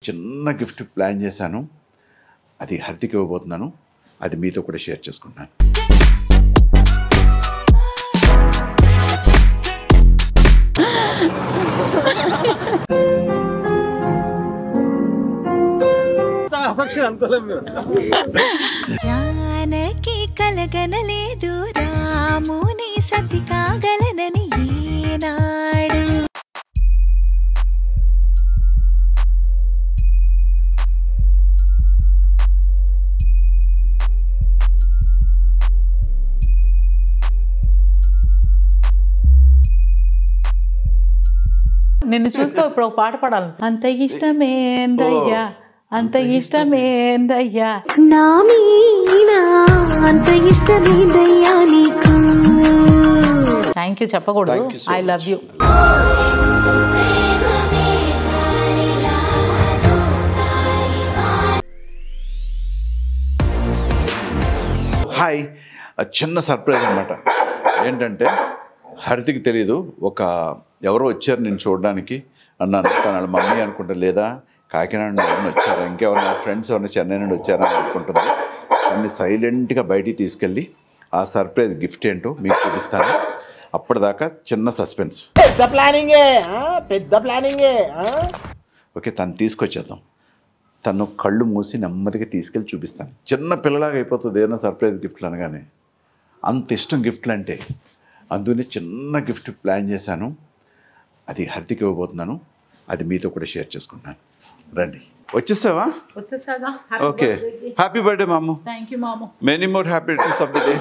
చిన్న gift plan చేశాను. అది హరితకి ఇవ్వబోతున్నాను. అది మీతో కూడా షేర్ చేసుకుంటాను. జానకి కలగనలేదు రాముని సతి కాగలనని ఈనాడు. నిన్ను చూస్తే ఇప్పుడు ఒక పాట పాడాలి. అంత ఇష్టమేందయ్యా అంత ఇష్టమేందయ్యా నా మీనా అంత ఇష్టమేందయ్యా నీకు. థ్యాంక్ యూ చెప్పకూడదు. I love you. హాయ్, చిన్న సర్ప్రైజ్ అన్నమాట. ఏంటంటే హరితకి తెలీదు. ఎవరో వచ్చారు నేను చూడడానికి అన్నాను. తన వాళ్ళ మమ్మీ అనుకుంటా, లేదా కాకినాడ నుండి వచ్చారా, ఇంకెవరైనా ఫ్రెండ్స్ ఎవరైనా చెన్నై నుండి వచ్చారా అని అనుకుంటుంది. దాన్ని సైలెంట్గా బయటికి తీసుకెళ్ళి ఆ సర్ప్రైజ్ గిఫ్ట్ ఏంటో మీకు చూపిస్తాను. అప్పటిదాకా చిన్న సస్పెన్స్. పెద్ద ప్లానింగే. ఓకే, తను తీసుకొచ్చేద్దాం. తను కళ్ళు మూసి నెమ్మదిగా తీసుకెళ్ళి చూపిస్తాను. చిన్న పిల్లలాగా అయిపోతుంది ఏదైనా సర్ప్రైజ్ గిఫ్ట్లు అనగానే. అంత ఇష్టం గిఫ్ట్లు అంటే. అందుకని చిన్న గిఫ్ట్ ప్లాన్ చేశాను. అది హరితకి ఇవ్వబోతున్నాను. అది మీతో కూడా షేర్ చేసుకుంటాను. రండి. వచ్చేసావా? వచ్చేసాగా. ఓకే, హ్యాపీ బర్త్డే మాము. థ్యాంక్ యూ మాము. Many more happy returns of the day.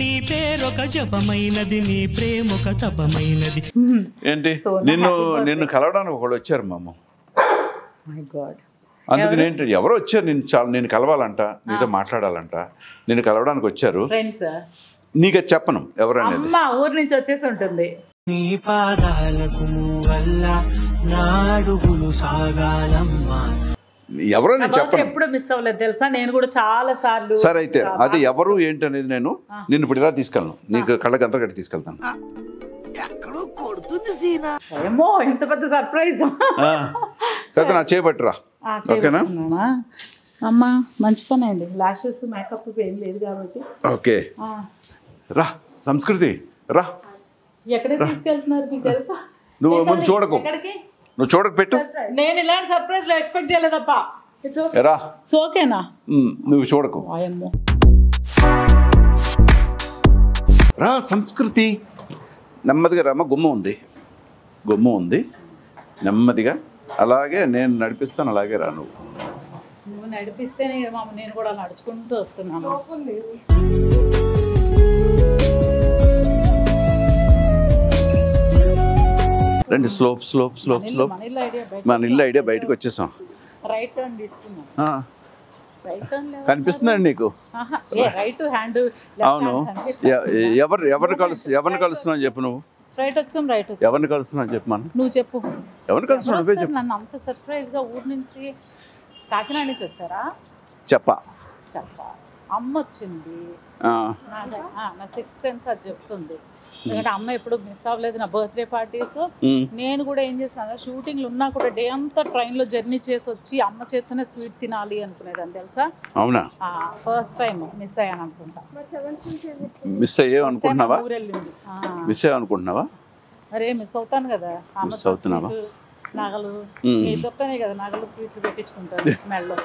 నీ పేరొక జపమైనది, నీ ప్రేమొక తపమైనది. ఏంటి, నిన్ను కలవడానికి ఒకళ్ళు వచ్చారు మాము. My God. అందుకని ఏంటి, ఎవరో వచ్చారు నేను కలవాలంట, నీతో మాట్లాడాలంట. నిన్ను కలవడానికి వచ్చారు. ఫ్రెండ్స్. నీకు చెప్పను ఎవరనేది. అమ్మ ఊరు నుంచి వచ్చేసి ఉంటుంది. నీ పాదాలకు వల్ల నాడుగులు సాగాలమ్మా. ఎవరో నేను చెప్పను. ఎప్పుడు మిస్ అవ్వలేదు తెలుసా, నేను కూడా చాలా సార్లు. సరే అయితే అది ఎవరు ఏంటనేది నిన్ను ఇప్పుడు ఇలా తీసుకెళ్ళను. నీకు కళ్ళకి అంతా కట్టి తీసుకెళ్తాను. ఏమో ఇంత పెద్ద సర్ప్రైజ్. కదా, నా చేయబట్టురా. ఓకేనా అమ్మా? మంచి పని అండి. లాషెస్ మేకప్ ఏం లేదు కాబట్టి. ఓకే రా. సంస్కృతి రా. ఎక్కడికి తీసుకెళ్తున్నారు మీకు తెలుసా? నువ్వు ముందు చూడకు. నువ్వు చూడకు, పెట్టు. నేను ఇలాంటి సర్ప్రైజ్ ఎక్స్పెక్ట్ చేయలేదప్పా. రా. ఓకేనా? నువ్వు చూడకు. రా సంస్కృతి. నెమ్మదిగా రామ్మ. గుమ్మ ఉంది. నెమ్మదిగా అలాగే నేను నడిపిస్తాను. అలాగే రా. నువ్వు నడిపిస్తేనే మామ నేను కూడా నడుచుకుంటూ వస్తున్నాను. రండి. స్లోప్. మన ఇల్లు ఐడియా బయటకు వచ్చేసాం. రైట్ టర్న్ తీసుకున్నాం. కనిపిస్తుందండి నీకు? Right hand. అవును. ఎవరిని కలుస్తున్నావు చెప్పు. నువ్వు స్ట్రైట్ వచ్చాం, రైట్ వచ్చాం. ఎవరిని కలుస్తున్నావు చెప్పు. మనం నువ్వు చెప్పు. ఎవరిని కలుస్తున్నావు నువ్వే చెప్పు. నన్ను అంత సర్ప్రైజ్ గా ఊరు నుంచి కాకినాడ నుంచి వచ్చారా? చెప్పా. అమ్మ వచ్చింది. నా సిక్స్త్ సెన్స్ అది చెప్తుంది. ఎందుకంటే అమ్మ ఎప్పుడు మిస్ అవ్వలేదు నా బర్త్డే పార్టీస్. నేను కూడా ఏం చేస్తాను, షూటింగ్లు ఉన్నా కూడా డే అంతా ట్రైన్ లో జర్నీ చేసి వచ్చి అమ్మ చేతనే స్వీట్ తినాలి అనుకునేదాన్ని తెలుసా. అవునా? ఫస్ట్ టైం మిస్ అయ్యాను అనుకుంటా. మిస్ అయ్యావనుకుంటున్నావా? మిస్ అయ్యావనుకుంటున్నావా? అరే మిస్ అవుతాను కదా. మిస్ అవుతున్నావా? నగలు మీ దొక్కనే కదా, నగలు స్వీట్లు పెట్టించుకుంటాను మెడలో.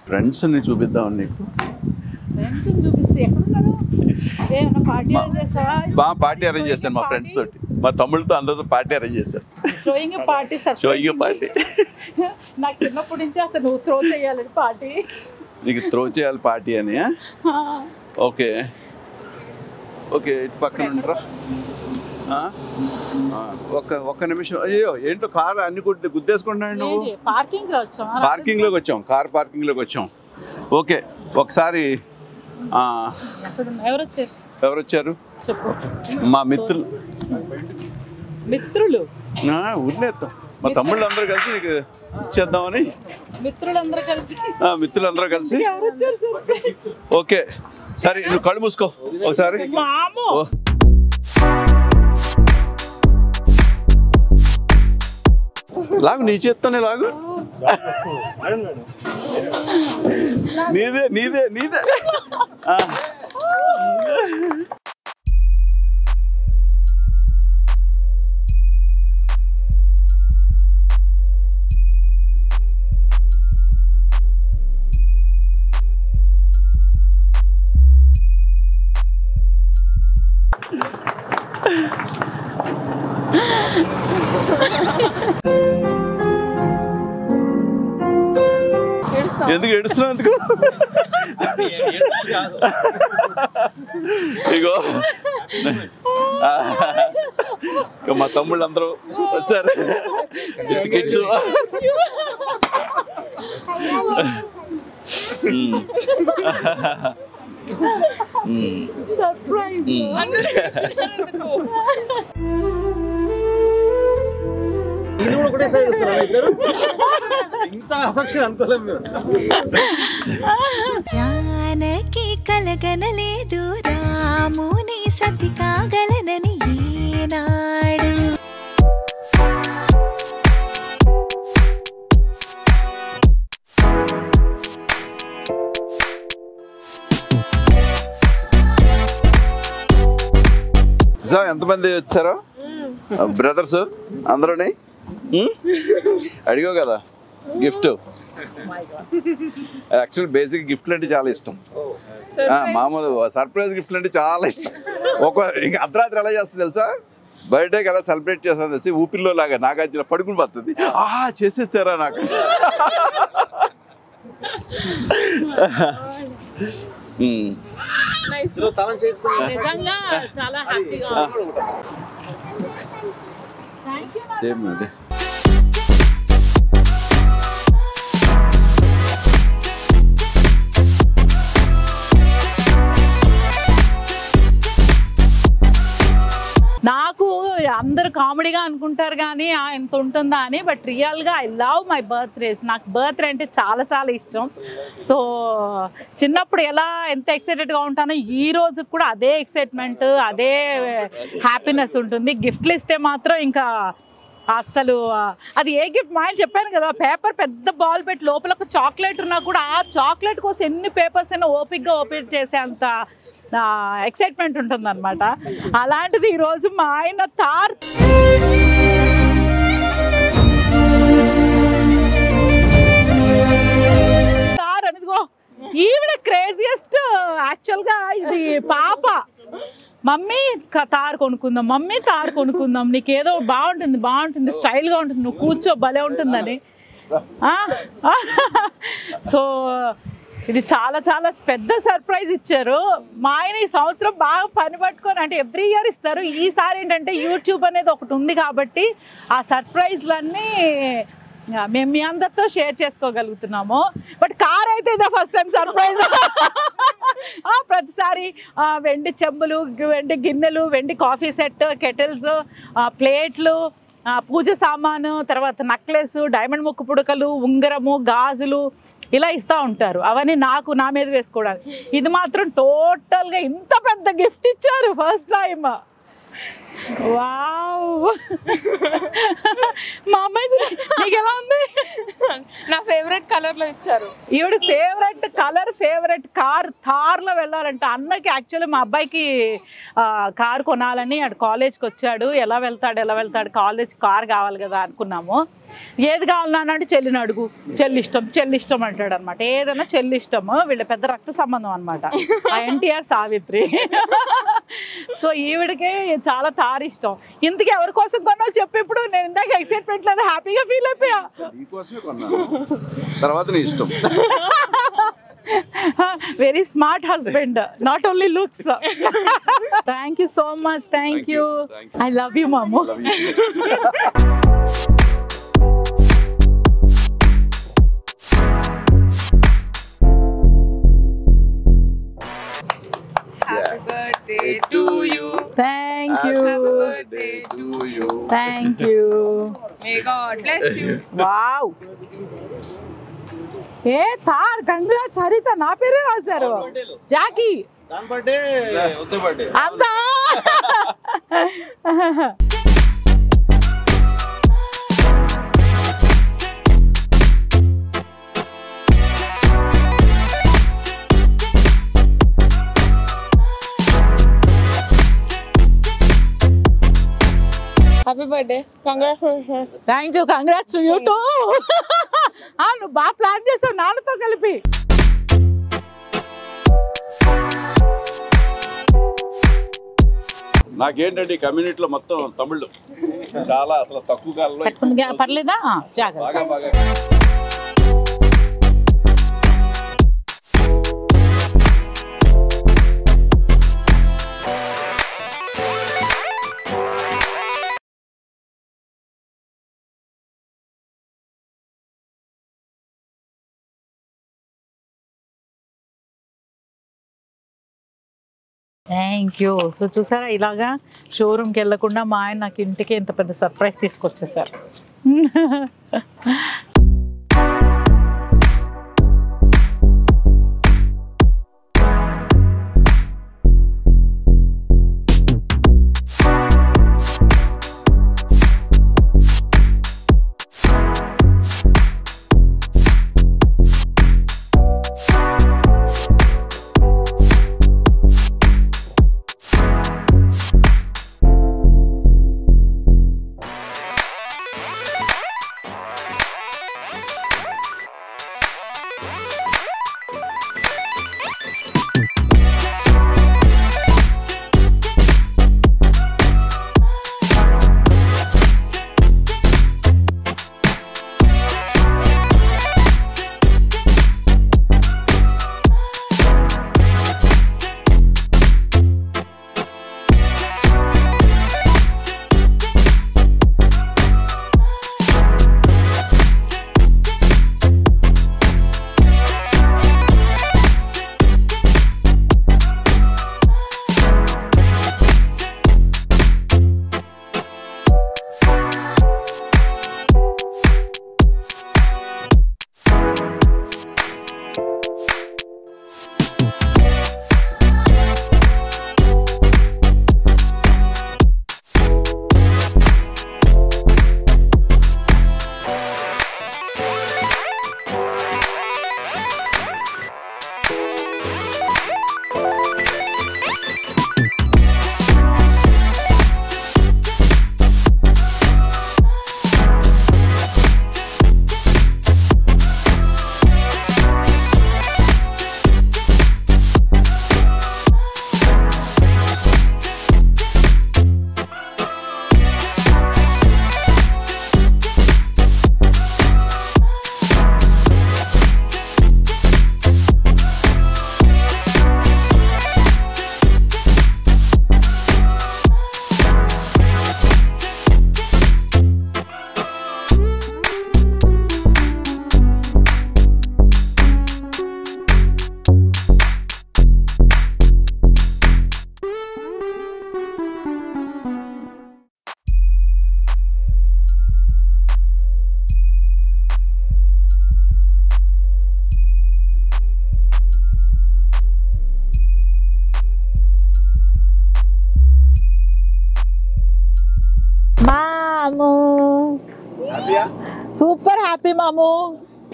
ఫ్రెండ్స్ ని చూపిద్దాం నీకు. ఫ్రెండ్స్ చూపిస్తే ఎక్కడున్నారు? ఏమన్నా పార్టీ అరేంజ్ చేస్తావా? పార్టీ అరేంజ్ చేశాను మా ఫ్రెండ్స్ తోటి, మా తమ్ముళ్ళతో అందరితో పార్టీ అరేంజ్ చేశాను. Showing party. నాకు చిన్నప్పటి నుంచి అసలు నువ్వు త్రో చేయాలి పార్టీ. నీకు త్రో చేయాలి పార్టీ అని? ఓకే ఓకే, ఇటు పక్కన ఉంటారా? ఒక్క నిమిషం. అయ్యో ఏంటో కార్ అన్ని గుద్దేసుకుంటున్నాను. నువ్వు పార్కింగ్ లోకి వచ్చాం. కార్ పార్కింగ్ లోకి వచ్చాం. ఓకే, ఒకసారి ఎవరు వచ్చారు? మా మిత్రులు. ఊరినేస్తాం. మా తమ్ముళ్ళు అందరూ కలిసి నీకు ఇచ్చేద్దామని. మిత్రులందరూ కలిసి. ఓకే సరే, నువ్వు కళ్ళు మూసుకో ఒకసారి. లాగు, నీ చేత్తోనే లాగు. నీదే నీదే నీదే. ఎందుకు ఏడుస్తున్నావు? ఎందుకు? ఇగో ఇక మా తమ్ముళ్ళు అందరూ వచ్చారు. కిడ్స్ జానకి కలగనలేదు రాముని సతి కాగలనని ఈనాడు. ఎంతమంది వచ్చారో బ్రదర్స్ అందరూని అడిగావు కదా గిఫ్ట్. యాక్చువల్ బేసిక్ గిఫ్ట్లు అంటే చాలా ఇష్టం. మామూలు సర్ప్రైజ్ గిఫ్ట్లు అంటే చాలా ఇష్టం. ఇంకా అర్ధరాత్రి ఎలా చేస్తుంది తెలుసా? బర్త్డేకి ఎలా సెలబ్రేట్ చేస్తుంది తెలిసి ఊపిరిలో లాగా నాగార్జున పడుకుని పోతుంది. చేసేసారా నాకు. నిజంగా చాలా హ్యాపీగా సేమ్ అదే. నాకు అందరు కామెడీగా అనుకుంటారు కానీ ఎంత ఉంటుందా అని, బట్ రియల్గా ఐ లవ్ మై బర్త్డేస్. నాకు బర్త్డే అంటే చాలా చాలా ఇష్టం. సో చిన్నప్పుడు ఎలా ఎంత ఎక్సైటెడ్గా ఉంటానో ఈ రోజు కూడా అదే ఎక్సైట్మెంట్, అదే హ్యాపీనెస్ ఉంటుంది. గిఫ్ట్లు ఇస్తే మాత్రం ఇంకా అసలు అది ఏ గిఫ్ట్ మా ఆయన చెప్పాను కదా, పేపర్ పెద్ద బాల్ పెట్టి లోపల ఒక చాక్లెట్ ఉన్నా కూడా ఆ చాక్లెట్ కోసం ఎన్ని పేపర్స్ అయినా ఓపిక్గా ఓపెన్ చేసే అంత ఎక్సైట్మెంట్ ఉంటుంది అనమాట. అలాంటిది ఈరోజు మా ఆయన తార్ అనేదిగో ఈవిడ క్రేజియస్ట్. యాక్చువల్గా ఇది పాప మమ్మీ తారు కొనుక్కుందాం, మమ్మీ తారు కొనుక్కుందాం, నీకేదో బాగుంటుంది స్టైల్గా ఉంటుంది, నువ్వు కూర్చో భలే ఉంటుందని. సో ఇది చాలా చాలా పెద్ద సర్ప్రైజ్ ఇచ్చారు మా ఆయన. ఈ సంవత్సరం బాగా పని పట్టుకొని, అంటే ఎవ్రీ ఇయర్ ఇస్తారు, ఈసారి ఏంటంటే యూట్యూబ్ అనేది ఒకటి ఉంది కాబట్టి ఆ సర్ప్రైజ్లన్నీ మేము మీ అందరితో షేర్ చేసుకోగలుగుతున్నాము. బట్ కార్ అయితే ఇదే ఫస్ట్ టైం సర్ప్రైజ్. ప్రతిసారి వెండి చెంబులు, వెండి గిన్నెలు, వెండి కాఫీ సెట్, కెటిల్స్, ప్లేట్లు, పూజ సామాను, తర్వాత నెక్లెస్, డైమండ్ ముక్కు పుడకలు, ఉంగరము, గాజులు ఇలా ఇస్తూ ఉంటారు. అవన్నీ నా మీద వేసుకోవడానికి. ఇది మాత్రం టోటల్గా ఇంత పెద్ద గిఫ్ట్ ఇచ్చారు ఫస్ట్ టైం. వావ్. మా అమ్మాయి నీకు ఎలా ఉంది? నా ఫేవరెట్ కలర్ లో ఇచ్చారు. ఈవిడ ఫేవరెట్ కలర్, ఫేవరెట్ కార్ థార్లో వెళ్ళాలంట. అన్నకి యాక్చువల్లీ మా అబ్బాయికి కార్ కొనాలని అటు కాలేజ్కి వచ్చాడు. ఎలా వెళ్తాడు కాలేజ్, కార్ కావాలి కదా అనుకున్నాము. ఏది కావాలన్నా అంటే చెల్లిని అడుగు, చెల్లి ఇష్టం అంటాడు అనమాట. ఏదైనా చెల్లి ఇష్టము. వీళ్ళ పెద్ద రక్త సంబంధం అనమాట, ఎన్టీఆర్ సావిత్రి. సో ఈవిడికి చాలా తారు ఇష్టం. ఇంతకీ ఎవరి కోసం కొన్నావు చెప్పు. ఇప్పుడు నేను ఇందాక ఎక్సైట్మెంట్ లేదు, హ్యాపీగా ఫీల్ అయిపోయా. తర్వాత నీ ఇష్టం. Very smart husband, not only looks. Thank you so much. Thank you. I love you మాము. Birthday to you. Thank you. Happy birthday to you. Thank you. May God bless you. Wow. A tar, congrats హరిత, నా పేరే రాశారు. Jackie అంతా. Birthday congratulations. Thank you, congrats you two. నువ్వు బాగా plan చేసావు నాన్నతో కలిపి. నాకేంటంటే ఈ కమ్యూనిటీలో మొత్తం తమిళ్ళు చాలా అసలు తక్కువ కాలంలో పెట్టుకుంది పర్లేదా? జాగ్రత్త. బాగా బాగా థ్యాంక్ యూ. సో చూసారా, ఇలాగా షోరూమ్కి వెళ్ళకుండా మా ఆయన నాకు ఇంటికి ఇంత పెద్ద సర్ప్రైజ్ తీసుకొచ్చేసారు. మాము సూపర్ హ్యాపీ మాము.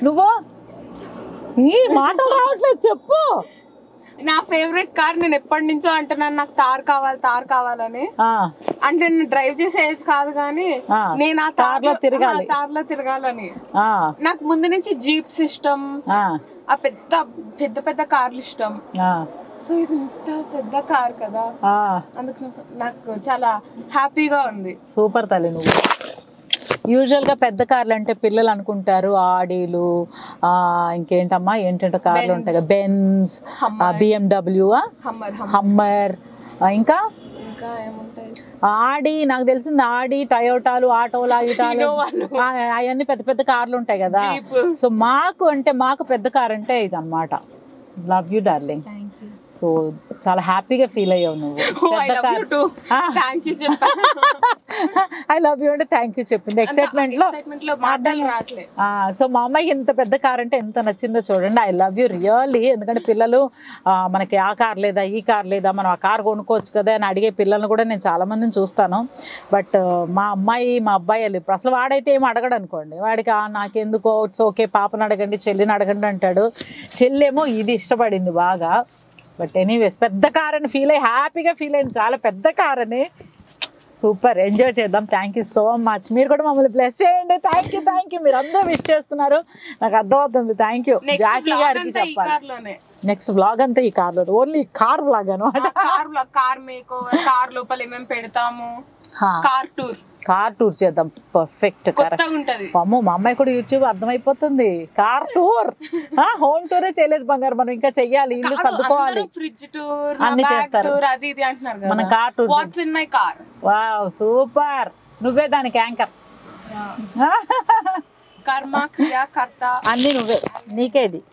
నువ్వు ఈ మాటలు రావట్లేదు, చెప్పు. నా ఫేవరెట్ కార్ నేను ఎప్పటి నుంచో అంటున్నాను, నాకు తార్ కావాలని. అంటే నేను డ్రైవ్ చేసే ఏజ్ కాదు కానీ నేను ఆ తార్లో తిరగాలని. నాకు ముందు నుంచి జీప్స్ ఇష్టం, ఆ పెద్ద పెద్ద పెద్ద కార్లు ఇష్టం. సో ఇది ఇంత పెద్ద కార్ కదా, అందుకు నాకు చాలా హ్యాపీగా ఉంది. సూపర్ తల్లి. నువ్వు యూజువల్గా పెద్ద కార్లు అంటే పిల్లలు అనుకుంటారు ఆడీలు, ఇంకేంటమ్మా ఏంటంటే కార్లు ఉంటాయి కదా, బెన్స్, BMW, హమ్మర్, ఇంకా ఏముంటాయి ఆడి, నాకు తెలిసింది ఆడి, టయోటాలు, ఆటోలా, ఇటాలు, అవన్నీ పెద్ద పెద్ద కార్లు ఉంటాయి కదా. సో మాకు పెద్ద కార్ అంటే ఇది అన్నమాట. Love you darling. సో చాలా హ్యాపీగా ఫీల్ అయ్యావు నువ్వు. ఐ లవ్ యూ అంటే థ్యాంక్ యూ చెప్పింది ఎక్సైట్మెంట్ లో. సో మా అమ్మాయికి ఇంత పెద్ద కార్ అంటే ఎంత నచ్చిందో చూడండి. I love you really. ఎందుకంటే పిల్లలు మనకి ఆ కార్ లేదా ఈ కార్ లేదా మనం ఆ కార్ కొనుక్కోవచ్చు కదా అని అడిగే పిల్లల్ని కూడా నేను చాలా మందిని చూస్తాను. బట్ మా అబ్బాయి ఇప్పుడు అసలు వాడైతే ఏమి అడగడు అనుకోండి. వాడికి నాకెందుకో ఇట్స్ ఓకే, పాపను అడగండి, చెల్లిని అడగండి అంటాడు. చెల్లేమో ఇది ఇష్టపడింది బాగా. బట్ ఎనీవేస్ పెద్ద కార్ అని హ్యాపీగా ఫీల్ అయింది. చాలా పెద్ద కార్ అని సూపర్, ఎంజాయ్ చేద్దాం. Thank you so much. మీరు కూడా మమ్మల్ని బ్లెస్ చేయండి. Thank you. మీరు అందరూ విష్ చేస్తున్నారు, నాకు అర్థమవుతుంది. Thank you. జాకీ గారికి చెప్పాలి. నెక్స్ట్ బ్లాగ్ అంతా ఈ కార్లో, ఓన్లీ కార్ బ్లాగ్ అనమాట. కార్ మేక్ ఓవర్, కార్ లోపల ఏమేమి పెడతాము, కార్ టూర్ చేద్దాం. పర్ఫెక్ట్, అమ్మో మా అమ్మాయి కూడా యూట్యూబ్ అర్థమైపోతుంది. కార్ టూర్, హోమ్ టూరే చేయలేదు బంగారు, మనం ఇంకా చెయ్యాలి, ఇల్లు సర్దుకోవాలి, ఫ్రిడ్జ్ టూర్ అన్ని చేస్తారు. అది ఇది అంటున్నారు మనం car tour. What's in my car. Wow super, నువ్వే దానికి యాంకర్. కర్మ క్రియా కర్త అన్ని నువ్వే, నీకే ఇది.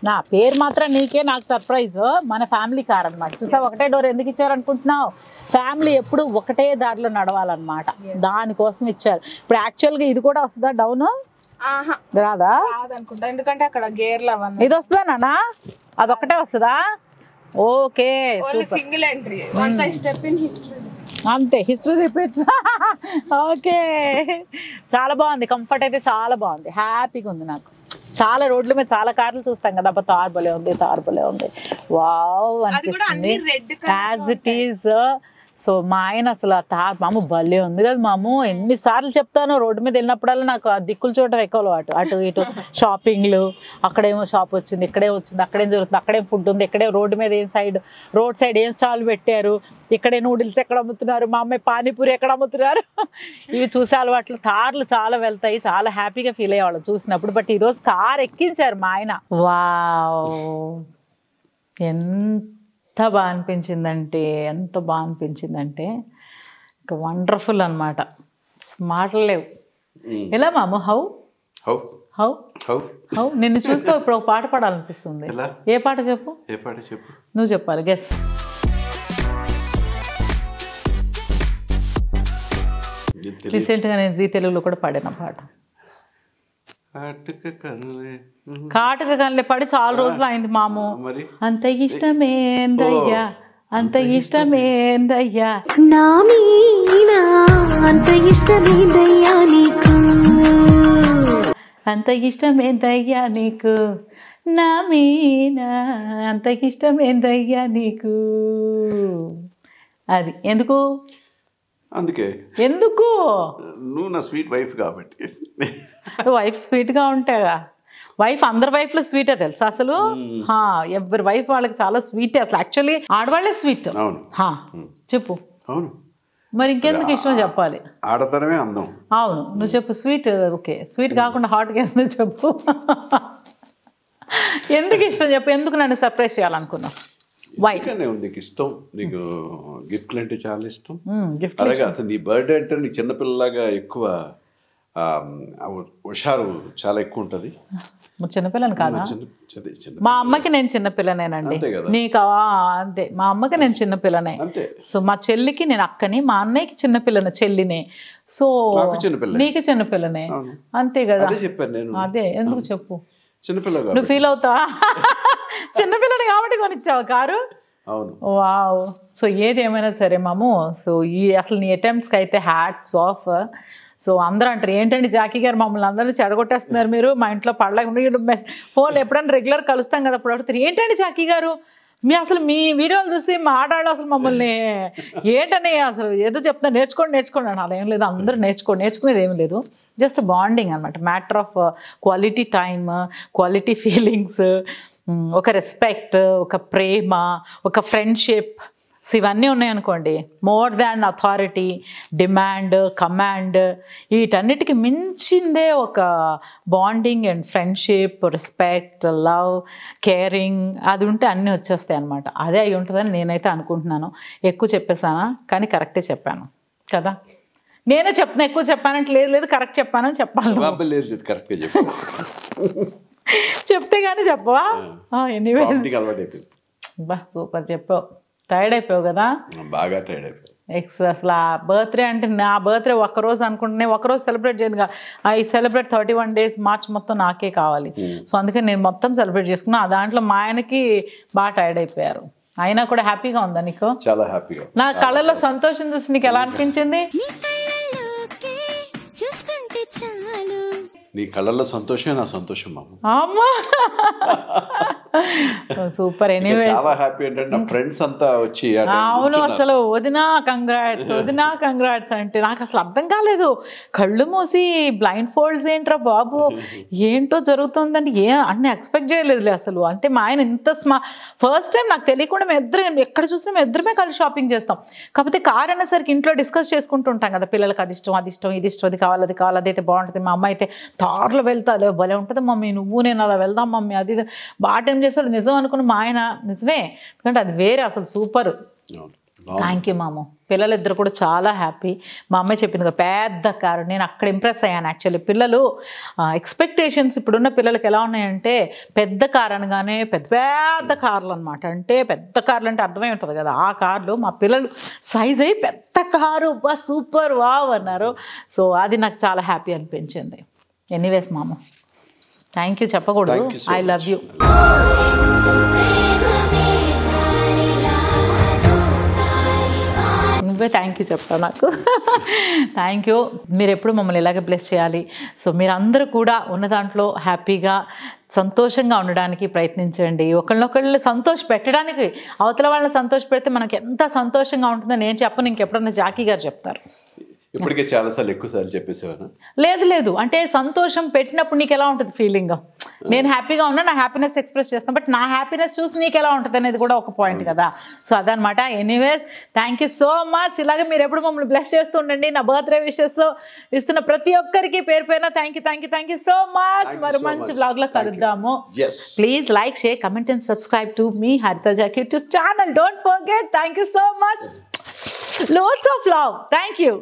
నా పేరు మాత్రం నీకే, నాకు సర్ప్రైజ్. మన ఫ్యామిలీ కార్ అనమాట. చూసా ఒకటే డోర్ ఎందుకు ఇచ్చారనుకుంటున్నావు? ఫ్యామిలీ ఎప్పుడు ఒకటే దారిలో నడవాలన్నమాట, దానికోసం ఇచ్చారు. ఇప్పుడు యాక్చువల్గా ఇది కూడా వస్తుందా డౌన్? రాదా అనుకుంటా, ఎందుకంటే అక్కడ గేర్లు అవన్నీ. ఇది వస్తుందా నాన్న? అదొక్కటే వస్తుందా? Okay, single entry, once I step in history. అంతే, హిస్టరీ రిపీట్స్. ఓకే, చాలా బాగుంది. కంఫర్ట్ అయితే చాలా బాగుంది, హ్యాపీగా ఉంది నాకు. చాలా రోడ్ల మీద చాలా కార్లు చూస్తాం కదా, అబ్బా తార్ భలే ఉంది, తార్ భలే ఉంది, వావ్ అనిపిస్తుంది యాజ్ ఇట్ ఈజ్. సో మా ఆయన అసలు ఆ తార్ మాము భలే ఉంది కదా మాము, ఎన్నిసార్లు చెప్తాను. రోడ్డు మీద వెళ్ళినప్పుడల్లా నాకు ఆ దిక్కులు చూడటం ఎక్కువ అలవాటు. అటు ఇటు షాపింగ్లు, అక్కడేమో షాప్ వచ్చింది, ఇక్కడే వచ్చింది, అక్కడేం జరుగుతుంది, అక్కడేం ఫుడ్ ఉంది, ఇక్కడే రోడ్డు మీద రోడ్ సైడ్ ఏం స్టాల్ పెట్టారు, ఇక్కడే నూడిల్స్ ఎక్కడ అమ్ముతున్నారు, మా అమ్మాయి పానీపూరి ఎక్కడ అమ్ముతున్నారు, ఇవి చూసే అలవాట్లు. కార్లు చాలా వెళ్తాయి, చాలా హ్యాపీగా ఫీల్ అయ్యేవాళ్ళం చూసినప్పుడు. బట్ ఈరోజు కార్ ఎక్కించారు మా ఆయన. వావ్, ఎంత బాగా అనిపించిందంటే ఇంకా వండర్ఫుల్ అనమాట. స్మార్ట్ లేవు. ఎలా మాము? హౌ హౌ హౌ హౌ నిన్ను చూస్తే ఇప్పుడు ఒక పాట పాడాలనిపిస్తుంది. ఏ పాట చెప్పు? నువ్వు చెప్పాలి, గెస్. రీసెంట్గా నేను జీ తెలుగులో కూడా పాడిన పాట. కాటుక కనులే పడి చాలా రోజులు అయింది మాము. అంత ఇష్టమేందయ్యా, అంత ఇష్టమేందయ్యా, నా మీనా అంత ఇష్టమేందయ్యా నీకు, అంత ఇష్టమేందయ్యా నీకు, నా మీనా అంత ఇష్టమేందయ్యా నీకు. అది ఎందుకు? అందుకే. ఎందుకు? నువ్వు నా స్వీట్ వైఫ్ కాబట్టి. వైఫ్ స్వీట్గా ఉంటాగా. వైఫ్ అందరి వైఫ్లో స్వీటే తెలుసా అసలు? ఎవరి వైఫ్ వాళ్ళకి చాలా స్వీటే అసలు. యాక్చువల్లీ ఆడవాళ్ళే స్వీట్. చెప్పు. అవును, మరి ఇంకెందుకు ఇష్టం చెప్పాలి? ఆడతనమే అందం. అవును, నువ్వు చెప్పు. స్వీట్ ఓకే, స్వీట్ కాకుండా హాట్గా ఎందుకు చెప్పు. ఎందుకు ఇష్టం చెప్పు, ఎందుకు నన్ను సర్ప్రైజ్ చేయాలనుకున్నావు? నీకు ఇష్టం, నీకు గిఫ్ట్లు అంటే చాలా ఇష్టం. అలాగే అతను నీ బర్త్డే అంటే నీ చిన్నపిల్లలాగా ఎక్కువ హుషారు చాలా ఎక్కువ ఉంటుంది. చిన్నపిల్లని కాదా? మా అమ్మకి నేను చిన్నపిల్లనేనండి. నీకు అంతే, మా అమ్మకి నేను చిన్నపిల్లనే. సో మా చెల్లికి నేను అక్కని, మా అన్నయ్యకి చిన్నపిల్లనే, చెల్లినే. సో నీకు చిన్నపిల్లనే, అంతే కదా. అదే ఎందుకు చెప్పు, నువ్వు ఫీల్ అవుతావా? చిన్నపిల్లని కాబట్టి కొనిచ్చావు కారు. వావ్. సో ఏది ఏమైనా సరే మాము, సో అసలు నీ అటెంప్ట్స్కి అయితే హ్యాట్స్ ఆఫ్. సో అందరూ అంటారు ఏంటండి జాకీ గారు మమ్మల్ని అందరినీ చెడగొట్టేస్తున్నారు మీరు, మా ఇంట్లో పడలేకుండా ఫోన్లు ఎప్పుడైనా రెగ్యులర్ కలుస్తాం కదా, అప్పుడు అడుగుతారు ఏంటండి జాకీ గారు అసలు మీ వీడియోలు చూసి మా ఆడవాళ్ళు అసలు మమ్మల్ని ఏంటని అసలు ఏదో చెప్తున్నారు, నేర్చుకోండి అని. అలా ఏం లేదు, అందరూ నేర్చుకునేది ఏం లేదు. జస్ట్ బాండింగ్ అనమాట, matter of quality time, quality feelings, ఒక రెస్పెక్ట్, ఒక ప్రేమ, ఒక ఫ్రెండ్షిప్. సో ఇవన్నీ ఉన్నాయనుకోండి, more than authority, demand, command, వీటన్నిటికి మించిందే ఒక bonding and friendship, respect, love, caring. అది ఉంటే అన్నీ వచ్చేస్తాయి అనమాట. అదే అయి ఉంటుందని నేనైతే అనుకుంటున్నాను. ఎక్కువ చెప్పేసానా? కానీ కరెక్టే చెప్పాను కదా. నేనే చెప్తున్నా ఎక్కువ చెప్పానంటే లేదు కరెక్ట్ చెప్పానని చెప్పాలి. చెప్తే కానీ చెప్పవా? ఎనీవే బా సూపర్ చెప్పావు. టైర్డ్ అయిపోయావు కదా, బాగా టైర్డ్ అయిపోయావు. అసలు ఆ బర్త్డే అంటే నా బర్త్డే ఒక్కరోజు అనుకుంటున్నా, ఒక్కరోజు సెలబ్రేట్ చేయను. ఐ సెలబ్రేట్ 31 days, మార్చ్ మొత్తం నాకే కావాలి. సో అందుకే నేను మొత్తం సెలబ్రేట్ చేసుకున్నా. ఆ దాంట్లో మా ఆయనకి బాగా టైర్డ్ అయిపోయారు. అయినా కూడా హ్యాపీగా ఉందా నీకు? చాలా హ్యాపీగా. నా కళ్ళల్లో సంతోషం చూసి నీకు ఎలా అనిపించింది? నీ కళ్ళల్లో సంతోషమే నా సంతోషం మామ. అమ్మా సూపర్. ఎనీవే చాలా హ్యాపీ ఏంటంటే నా ఫ్రెండ్స్ అంతా వచ్చి అవును, అసలు వదినా కంగ్రాట్స్ అంటే నాకు అసలు అర్థం కాలేదు. కళ్ళు మూసి బ్లైండ్ ఫోల్డ్స్ ఏంట్రా బాబు, ఏంటో జరుగుతుందంటే అన్నీ ఎక్స్పెక్ట్ చేయలేదులే అసలు. అంటే మా ఆయన ఇంత ఫస్ట్ టైం నాకు తెలియకుండా మేము ఇద్దరం ఎక్కడ చూసినా మేము ఇద్దరమే కలిసి షాపింగ్ చేస్తాం. కాకపోతే కార్ అనేసరికి ఇంట్లో డిస్కస్ చేసుకుంటూ ఉంటాం కదా, పిల్లలకి అది ఇష్టం ఇది ఇష్టం, అది కావాలి అదైతే బాగుంటుంది. మా అమ్మ అయితే తార్లో వెళ్తా భలే ఉంటుంది మమ్మీ, నువ్వు నేను అలా వెళ్దాం మమ్మీ, అది బాగా టైం చేస్తారు. నిజం అనుకున్న మా ఆయన నిజమే, ఎందుకంటే అది వేరే అసలు సూపర్. థ్యాంక్ యూ మామ. పిల్లలిద్దరు కూడా చాలా హ్యాపీ. మా అమ్మాయి చెప్పింది కదా పెద్ద కారు, నేను అక్కడ ఇంప్రెస్ అయ్యాను. యాక్చువల్లీ పిల్లలు ఎక్స్పెక్టేషన్స్ ఇప్పుడున్న పిల్లలకి ఎలా ఉన్నాయంటే పెద్ద కార్ అనగానే పెద్ద కార్లు అనమాట. అంటే పెద్ద కార్లు అంటే అర్థమై ఉంటుంది కదా, ఆ కార్లు మా పిల్లలు సైజ్ అయ్యి పెద్ద కారు బా సూపర్ వావ్ అన్నారు. సో అది నాకు చాలా హ్యాపీ అనిపించింది. ఎనీవేస్ మామ, థ్యాంక్ యూ చెప్పకూడదు, ఐ లవ్ యూ. నువ్వే థ్యాంక్ యూ చెప్తావు నాకు. Thank you. మీరు ఎప్పుడు మమ్మల్ని ఇలాగే బ్లెస్ చేయాలి. సో మీరందరూ కూడా ఉన్న దాంట్లో హ్యాపీగా సంతోషంగా ఉండడానికి ప్రయత్నించండి. ఒకళ్ళనొకళ్ళు సంతోష పెట్టడానికి, అవతల వాళ్ళని సంతోష పెడితే మనకి ఎంత సంతోషంగా ఉంటుందో నేను చెప్పను, ఇంకెప్పుడన్నా జాకీ గారు చెప్తారు. ఇప్పటికే చాలాసార్లు ఎక్కువసార్లు చెప్పేసేవాను. లేదు అంటే సంతోషం పెట్టినప్పుడు నీకు ఎలా ఉంటుంది ఫీలింగ్? నేను హ్యాపీగా ఉన్నా, నా హ్యాపీనెస్ ఎక్స్ప్రెస్ చేస్తాను, బట్ నా హ్యాపీనెస్ చూసి నీకు ఎలా ఉంటుంది అనేది కూడా ఒక పాయింట్ కదా. సో అదనమాట. Anyways thank you so much. ఇలాగే మీరు ఎప్పుడు మమ్మల్ని బ్లెస్ చేస్తూ ఉండండి. నా బర్త్డే విషెస్ ఇస్తున్న ప్రతి ఒక్కరికి పేరు పేరున థ్యాంక్ యూ సో మచ్. మరి మంచి బ్లాగ్ లో కలుద్దాము. Please like, share, comment and subscribe to మీ Haritha Jakki YouTube channel. Don't forget. Thank you so much. Loads of love. Thank you.